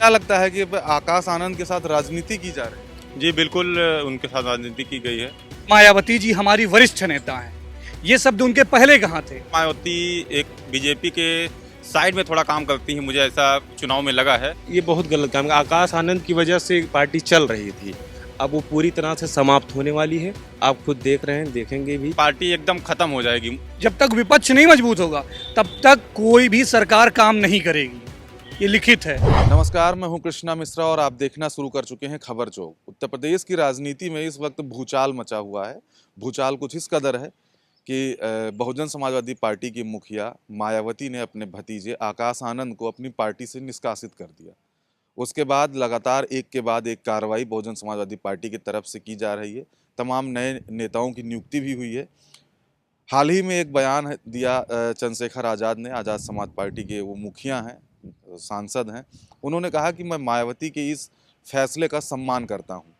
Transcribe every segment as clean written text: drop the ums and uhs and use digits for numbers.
क्या लगता है कि आकाश आनंद के साथ राजनीति की जा रही है? जी बिल्कुल, उनके साथ राजनीति की गई है। मायावती जी हमारी वरिष्ठ नेता हैं। ये शब्द उनके पहले कहाँ थे? मायावती एक बीजेपी के साइड में थोड़ा काम करती है, मुझे ऐसा चुनाव में लगा है। ये बहुत गलत काम है। आकाश आनंद की वजह से पार्टी चल रही थी, अब वो पूरी तरह से समाप्त होने वाली है। आप खुद देख रहे हैं, देखेंगे भी। पार्टी एकदम खत्म हो जाएगी। जब तक विपक्ष नहीं मजबूत होगा तब तक कोई भी सरकार काम नहीं करेगी, ये लिखित है। नमस्कार, मैं हूं कृष्णा मिश्रा और आप देखना शुरू कर चुके हैं खबर चौक। उत्तर प्रदेश की राजनीति में इस वक्त भूचाल मचा हुआ है। भूचाल कुछ इस कदर है कि बहुजन समाजवादी पार्टी की मुखिया मायावती ने अपने भतीजे आकाश आनंद को अपनी पार्टी से निष्कासित कर दिया। उसके बाद लगातार एक के बाद एक कार्रवाई बहुजन समाजवादी पार्टी की तरफ से की जा रही है। तमाम नए नेताओं की नियुक्ति भी हुई है। हाल ही में एक बयान दिया चंद्रशेखर आज़ाद ने, आज़ाद समाज पार्टी के वो मुखिया हैं, सांसद हैं। उन्होंने कहा कि मैं मायावती के इस फैसले का सम्मान करता हूं।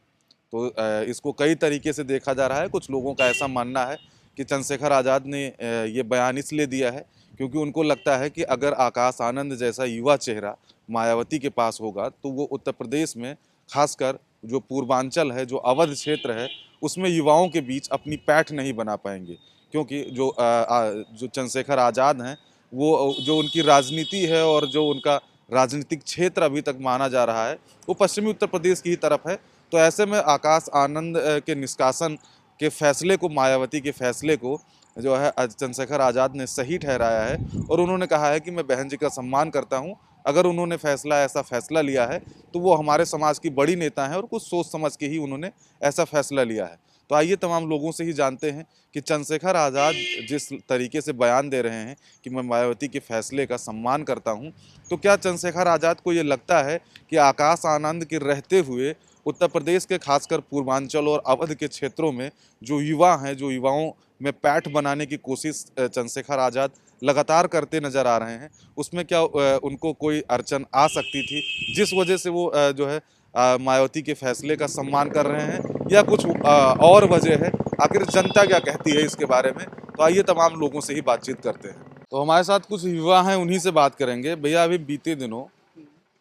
तो इसको कई तरीके से देखा जा रहा है। कुछ लोगों का ऐसा मानना है कि चंद्रशेखर आज़ाद ने ये बयान इसलिए दिया है क्योंकि उनको लगता है कि अगर आकाश आनंद जैसा युवा चेहरा मायावती के पास होगा तो वो उत्तर प्रदेश में, खासकर जो पूर्वांचल है, जो अवध क्षेत्र है, उसमें युवाओं के बीच अपनी पैठ नहीं बना पाएंगे। क्योंकि जो चंद्रशेखर आज़ाद हैं, वो जो उनकी राजनीति है और जो उनका राजनीतिक क्षेत्र अभी तक माना जा रहा है वो पश्चिमी उत्तर प्रदेश की ही तरफ है। तो ऐसे में आकाश आनंद के निष्कासन के फैसले को, मायावती के फैसले को जो है चंद्रशेखर आज़ाद ने सही ठहराया है और उन्होंने कहा है कि मैं बहन जी का सम्मान करता हूं। अगर उन्होंने ऐसा फैसला लिया है तो वो हमारे समाज की बड़ी नेता हैं और कुछ सोच समझ के ही उन्होंने ऐसा फैसला लिया है। तो आइए तमाम लोगों से ही जानते हैं कि चंद्रशेखर आज़ाद जिस तरीके से बयान दे रहे हैं कि मैं मायावती के फैसले का सम्मान करता हूं, तो क्या चंद्रशेखर आज़ाद को ये लगता है कि आकाश आनंद के रहते हुए उत्तर प्रदेश के खासकर पूर्वांचल और अवध के क्षेत्रों में जो युवा हैं, जो युवाओं में पैठ बनाने की कोशिश चंद्रशेखर आज़ाद लगातार करते नज़र आ रहे हैं, उसमें क्या उनको कोई अड़चन आ सकती थी जिस वजह से वो जो है मायावती के फैसले का सम्मान कर रहे हैं, या कुछ और वजह है? आखिर जनता क्या कहती है इसके बारे में? तो आइए तमाम लोगों से ही बातचीत करते हैं। तो हमारे साथ कुछ युवा हैं, उन्हीं से बात करेंगे। भैया, अभी बीते दिनों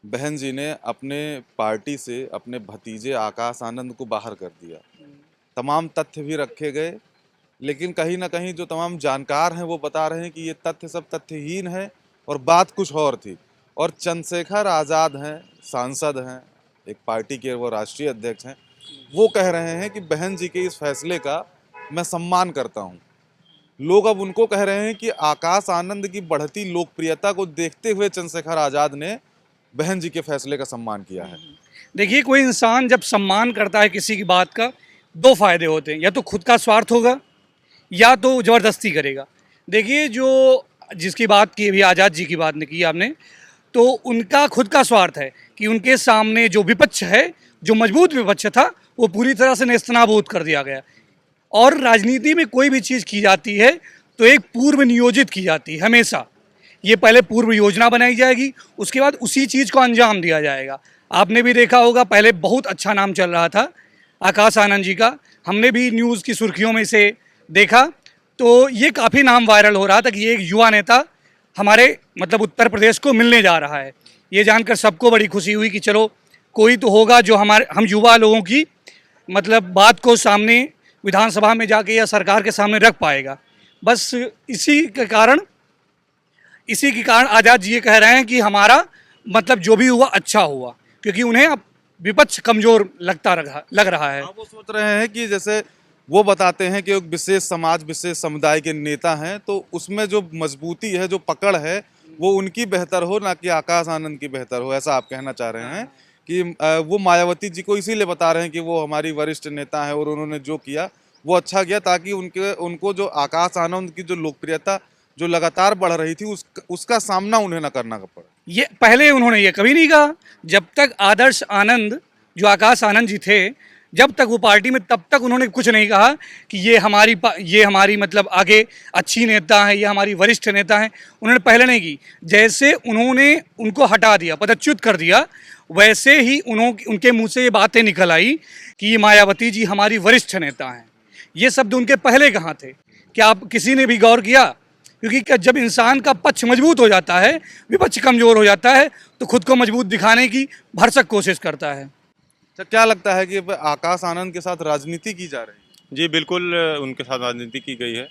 बहन जी ने अपने पार्टी से अपने भतीजे आकाश आनंद को बाहर कर दिया। तमाम तथ्य भी रखे गए, लेकिन कहीं ना कहीं जो तमाम जानकार हैं वो बता रहे हैं कि ये तथ्य सब तथ्यहीन है और बात कुछ और थी। और चंद्रशेखर आज़ाद हैं, सांसद हैं, एक पार्टी के वो राष्ट्रीय अध्यक्ष हैं, वो कह रहे हैं कि बहन जी के इस फैसले का मैं सम्मान करता हूं। लोग अब उनको कह रहे हैं कि आकाश आनंद की बढ़ती लोकप्रियता को देखते हुए चंद्रशेखर आज़ाद ने बहन जी के फैसले का सम्मान किया है। देखिए, कोई इंसान जब सम्मान करता है किसी की बात का, दो फायदे होते हैं, या तो खुद का स्वार्थ होगा या तो ज़बरदस्ती करेगा। देखिए, जो जिसकी बात की अभी आज़ाद जी की बात नहीं की आपने, तो उनका खुद का स्वार्थ है कि उनके सामने जो विपक्ष है, जो मजबूत विपक्ष था, वो पूरी तरह से नेस्तनाबूद कर दिया गया। और राजनीति में कोई भी चीज़ की जाती है तो एक पूर्व नियोजित की जाती है हमेशा। ये पहले पूर्व योजना बनाई जाएगी, उसके बाद उसी चीज़ को अंजाम दिया जाएगा। आपने भी देखा होगा, पहले बहुत अच्छा नाम चल रहा था आकाश आनंद जी का, हमने भी न्यूज़ की सुर्खियों में से देखा, तो ये काफ़ी नाम वायरल हो रहा था कि ये एक युवा नेता हमारे मतलब उत्तर प्रदेश को मिलने जा रहा है। ये जानकर सबको बड़ी खुशी हुई कि चलो कोई तो होगा जो हम युवा लोगों की मतलब बात को सामने विधानसभा में जाके या सरकार के सामने रख पाएगा। बस इसी के कारण आज़ाद जी ये कह रहे हैं कि हमारा मतलब जो भी हुआ अच्छा हुआ, क्योंकि उन्हें अब विपक्ष कमज़ोर लग रहा है। वो सोच रहे हैं कि जैसे वो बताते हैं कि एक विशेष समाज, विशेष समुदाय के नेता हैं, तो उसमें जो मजबूती है, जो पकड़ है, वो उनकी बेहतर हो, ना कि आकाश आनंद की बेहतर हो। ऐसा आप कहना चाह रहे हैं कि वो मायावती जी को इसीलिए बता रहे हैं कि वो हमारी वरिष्ठ नेता है और उन्होंने जो किया वो अच्छा किया, ताकि उनको जो आकाश आनंद की जो लोकप्रियता जो लगातार बढ़ रही थी उसका सामना उन्हें न करना पड़े। ये पहले उन्होंने ये कभी नहीं कहा। जब तक आदर्श आनंद, जो आकाश आनंद जी थे, जब तक वो पार्टी में, तब तक उन्होंने कुछ नहीं कहा कि ये हमारी मतलब आगे अच्छी नेता है, ये हमारी वरिष्ठ नेता है। उन्होंने पहले नहीं की। जैसे उन्होंने उनको हटा दिया, पदच्युत कर दिया, वैसे ही उनके मुंह से ये बातें निकल आई कि मायावती जी हमारी वरिष्ठ नेता हैं। ये शब्द उनके पहले कहाँ थे? क्या आप किसी ने भी गौर किया क्योंकि जब इंसान का पक्ष मजबूत हो जाता है, विपक्ष कमज़ोर हो जाता है, तो खुद को मजबूत दिखाने की भरसक कोशिश करता है। अच्छा, क्या लगता है कि अब आकाश आनंद के साथ राजनीति की जा रही है? जी बिल्कुल, उनके साथ राजनीति की गई है।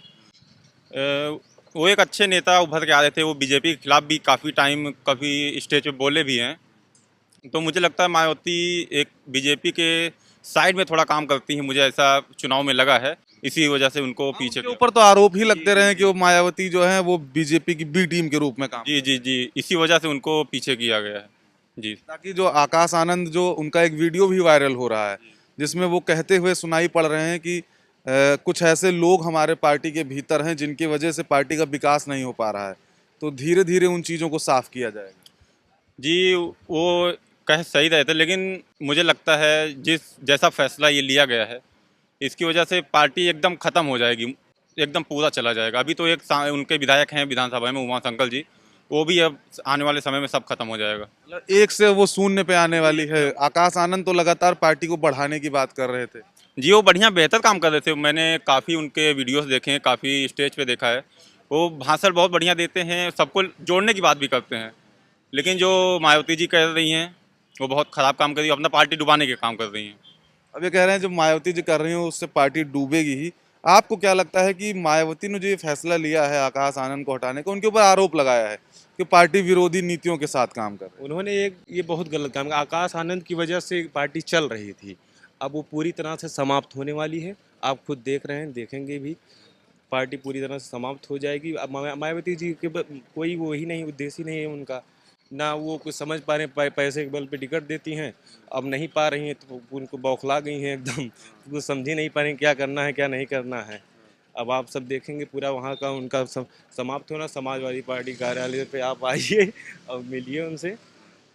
वो एक अच्छे नेता उभर के आ रहे थे, वो बीजेपी के खिलाफ भी काफ़ी टाइम काफ़ी स्टेज पे बोले भी हैं। तो मुझे लगता है मायावती एक बीजेपी के साइड में थोड़ा काम करती हैं, मुझे ऐसा चुनाव में लगा है। इसी वजह से उनको पीछे उनके ऊपर तो आरोप ही लगते रहे हैं कि वो मायावती जो है वो बीजेपी की बी टीम के रूप में काम, जी जी जी, इसी वजह से उनको पीछे किया गया है। जी ताकि जो आकाश आनंद जो उनका एक वीडियो भी वायरल हो रहा है जिसमें वो कहते हुए सुनाई पड़ रहे हैं कि कुछ ऐसे लोग हमारे पार्टी के भीतर हैं जिनकी वजह से पार्टी का विकास नहीं हो पा रहा है, तो धीरे धीरे उन चीज़ों को साफ किया जाएगा। जी, वो कह सही रहे थे, लेकिन मुझे लगता है जिस जैसा फैसला ये लिया गया है, इसकी वजह से पार्टी एकदम ख़त्म हो जाएगी, एकदम पूरा चला जाएगा। अभी तो एक उनके विधायक हैं विधानसभा में, उमा शंकर जी, वो भी अब आने वाले समय में सब खत्म हो जाएगा। मतलब एक से वो शून्य पे आने वाली है। आकाश आनंद तो लगातार पार्टी को बढ़ाने की बात कर रहे थे। जी, वो बढ़िया बेहतर काम कर रहे थे। मैंने काफ़ी उनके वीडियोस देखे हैं, काफ़ी स्टेज पे देखा है। वो भाषण बहुत बढ़िया देते हैं, सबको जोड़ने की बात भी करते हैं। लेकिन जो मायावती जी कर रही हैं, वो बहुत ख़राब काम कर रही है, अपना पार्टी डुबाने के काम कर रही हैं। अब ये कह रहे हैं जो मायावती जी कर रही हैं उससे पार्टी डूबेगी ही। आपको क्या लगता है कि मायावती ने जो ये फैसला लिया है आकाश आनंद को हटाने का, उनके ऊपर आरोप लगाया है कि पार्टी विरोधी नीतियों के साथ काम कर रही है? उन्होंने एक ये बहुत गलत काम किया। आकाश आनंद की वजह से पार्टी चल रही थी, अब वो पूरी तरह से समाप्त होने वाली है। आप खुद देख रहे हैं, देखेंगे भी, पार्टी पूरी तरह से समाप्त हो जाएगी। अब मायावती जी के कोई वो ही नहीं, उद्देश्य ही नहीं है उनका, ना वो कुछ समझ पा रहे हैं। पैसे के बल पे टिकट देती हैं, अब नहीं पा रही हैं तो उनको बौखला गई हैं एकदम, कुछ समझ ही नहीं पा रही हैं क्या करना है क्या नहीं करना है। अब आप सब देखेंगे पूरा वहाँ का उनका सब समाप्त होना। समाजवादी पार्टी कार्यालय पे आप आइए और मिलिए उनसे,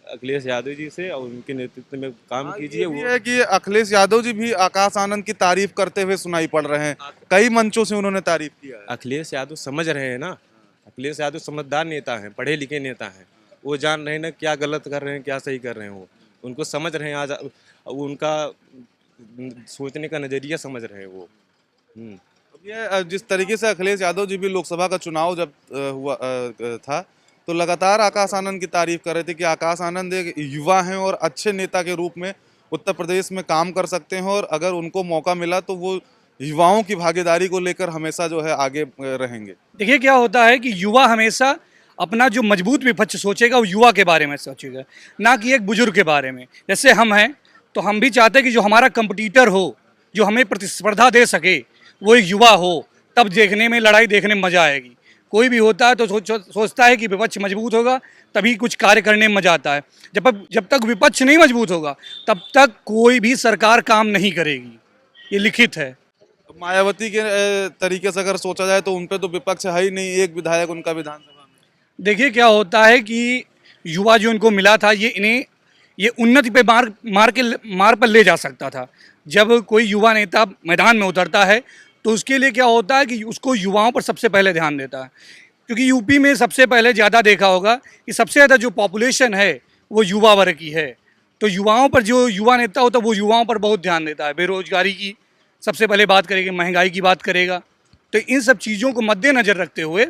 अखिलेश यादव जी से, और उनके नेतृत्व में काम कीजिए। ये भी है कि अखिलेश यादव जी भी आकाश आनंद की तारीफ करते हुए सुनाई पड़ रहे हैं, कई मंचों से उन्होंने तारीफ किया है। अखिलेश यादव समझ रहे हैं ना, अखिलेश यादव समझदार नेता हैं, पढ़े लिखे नेता हैं। वो जान रहे हैं ना क्या गलत कर रहे हैं क्या सही कर रहे हैं, वो उनको समझ रहे हैं। आज उनका सोचने का नज़रिया समझ रहे हैं वो। अब ये जिस तरीके से अखिलेश यादव जी भी लोकसभा का चुनाव जब हुआ था तो लगातार आकाश आनंद की तारीफ कर रहे थे कि आकाश आनंद एक युवा हैं और अच्छे नेता के रूप में उत्तर प्रदेश में काम कर सकते हैं, और अगर उनको मौका मिला तो वो युवाओं की भागीदारी को लेकर हमेशा जो है आगे रहेंगे। देखिए क्या होता है कि युवा हमेशा अपना जो मजबूत विपक्ष सोचेगा वो युवा के बारे में सोचेगा, ना कि एक बुजुर्ग के बारे में। जैसे हम हैं तो हम भी चाहते हैं कि जो हमारा कंपटीटर हो, जो हमें प्रतिस्पर्धा दे सके, वो एक युवा हो, तब देखने में, लड़ाई देखने में मज़ा आएगी। कोई भी होता है तो सोचता है कि विपक्ष मजबूत होगा तभी कुछ कार्य करने में मज़ा आता है। जब तक विपक्ष नहीं मजबूत होगा तब तक कोई भी सरकार काम नहीं करेगी, ये लिखित है। मायावती के तरीके से अगर सोचा जाए तो उन पे तो विपक्ष है ही नहीं, एक विधायक उनका विधानसभा में। देखिए क्या होता है कि युवा जो उनको मिला था, ये उन्नति पे मार्ग पर ले जा सकता था। जब कोई युवा नेता मैदान में उतरता है तो उसके लिए क्या होता है कि उसको युवाओं पर सबसे पहले ध्यान देता है, क्योंकि यूपी में सबसे पहले ज़्यादा देखा होगा कि सबसे ज़्यादा जो पॉपुलेशन है वो युवा वर्ग की है। तो युवाओं पर जो युवा नेता होता है वो युवाओं पर बहुत ध्यान देता है। बेरोजगारी की सबसे पहले बात करेगा, महंगाई की बात करेगा। तो इन सब चीज़ों को मद्देनज़र रखते हुए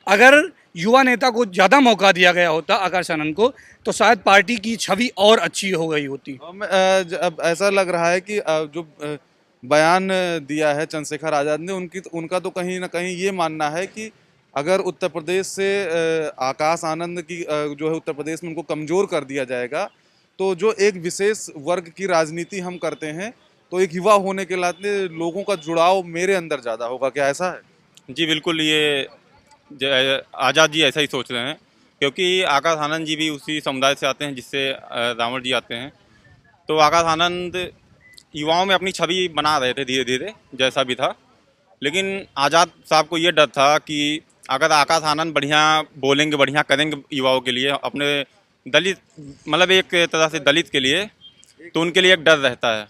अगर युवा नेता को ज़्यादा मौका दिया गया होता आकाश आनंद को, तो शायद पार्टी की छवि और अच्छी हो गई होती। अब ऐसा लग रहा है कि जो बयान दिया है चंद्रशेखर आज़ाद ने, उनका तो कहीं ना कहीं ये मानना है कि अगर उत्तर प्रदेश से आकाश आनंद की जो है उत्तर प्रदेश में उनको कमज़ोर कर दिया जाएगा तो जो एक विशेष वर्ग की राजनीति हम करते हैं तो एक युवा होने के नाते लोगों का जुड़ाव मेरे अंदर ज़्यादा होगा। क्या ऐसा है? जी बिल्कुल, ये आज़ाद जी ऐसा ही सोच रहे हैं, क्योंकि आकाश आनंद जी भी उसी समुदाय से आते हैं जिससे रावण जी आते हैं। तो आकाश आनंद युवाओं में अपनी छवि बना रहे थे धीरे धीरे जैसा भी था, लेकिन आज़ाद साहब को ये डर था कि अगर आकाश आनंद बढ़िया बोलेंगे, बढ़िया करेंगे युवाओं के लिए, अपने दलित मतलब एक तरह से दलित के लिए, तो उनके लिए एक डर रहता है।